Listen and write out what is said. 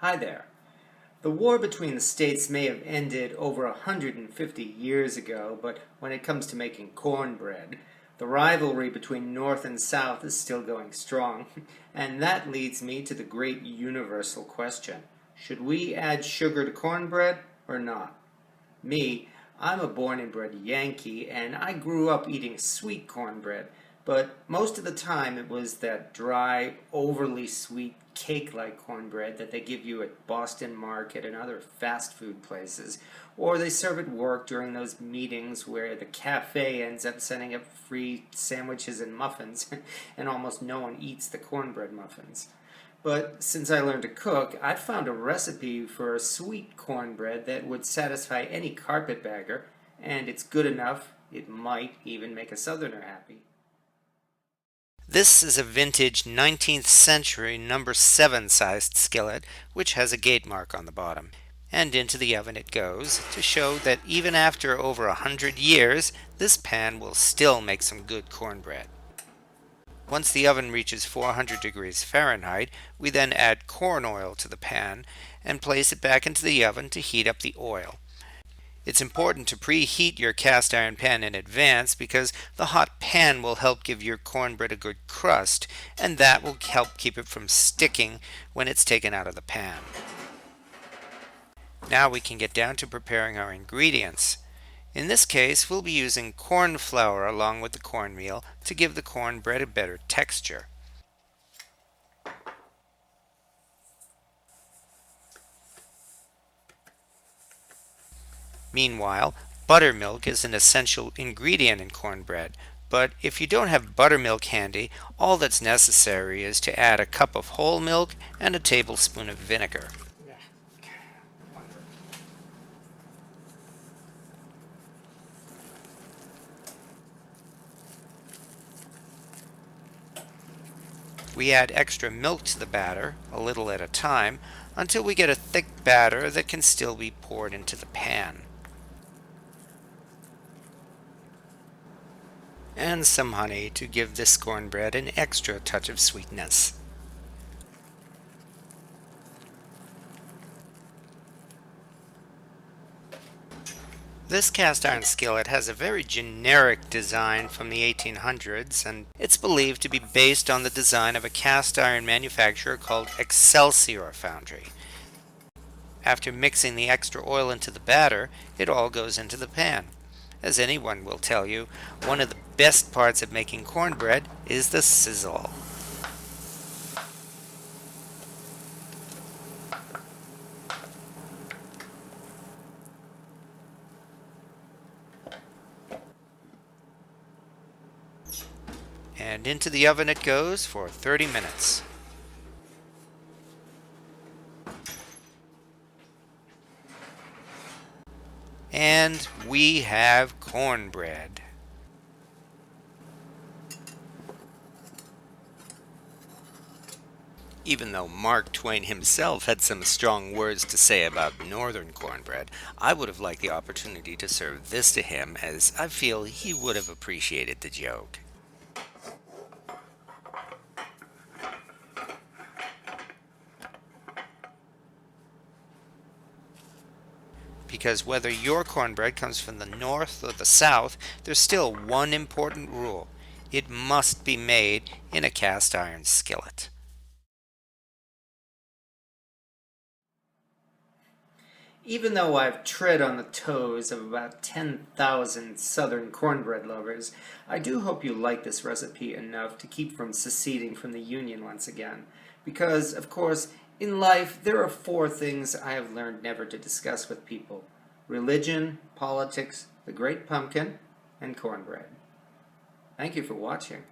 Hi there. The war between the states may have ended over 150 years ago, but when it comes to making cornbread, the rivalry between North and South is still going strong. And that leads me to the great universal question. Should we add sugar to cornbread or not? I'm a born and bred Yankee, and I grew up eating sweet cornbread, but most of the time it was that dry, overly sweet, cake-like cornbread that they give you at Boston Market and other fast food places, or they serve at work during those meetings where the cafe ends up sending up free sandwiches and muffins, and almost no one eats the cornbread muffins. But since I learned to cook, I found a recipe for a sweet cornbread that would satisfy any carpetbagger, and it's good enough, it might even make a Southerner happy. This is a vintage 19th century number 7 sized skillet, which has a gate mark on the bottom. And into the oven it goes, to show that even after over 100 years, this pan will still make some good cornbread. Once the oven reaches 400 degrees Fahrenheit, we then add corn oil to the pan and place it back into the oven to heat up the oil. It's important to preheat your cast iron pan in advance because the hot pan will help give your cornbread a good crust, and that will help keep it from sticking when it's taken out of the pan. Now we can get down to preparing our ingredients. In this case, we'll be using corn flour along with the cornmeal to give the cornbread a better texture. Meanwhile, buttermilk is an essential ingredient in cornbread, but if you don't have buttermilk handy, all that's necessary is to add a cup of whole milk and a tablespoon of vinegar. We add extra milk to the batter, a little at a time, until we get a thick batter that can still be poured into the pan. And some honey to give this cornbread an extra touch of sweetness. This cast iron skillet has a very generic design from the 1800s, and it's believed to be based on the design of a cast iron manufacturer called Excelsior Foundry. After mixing the extra oil into the batter, it all goes into the pan. As anyone will tell you, one of the best parts of making cornbread is the sizzle. And into the oven it goes for 30 minutes. And we have cornbread. Even though Mark Twain himself had some strong words to say about northern cornbread, I would have liked the opportunity to serve this to him, as I feel he would have appreciated the joke. Because whether your cornbread comes from the north or the south, there's still one important rule. It must be made in a cast iron skillet. Even though I've tread on the toes of about 10,000 southern cornbread lovers, I do hope you like this recipe enough to keep from seceding from the Union once again. Because, of course, in life, there are 4 things I have learned never to discuss with people: religion, politics, the great pumpkin, and cornbread. Thank you for watching.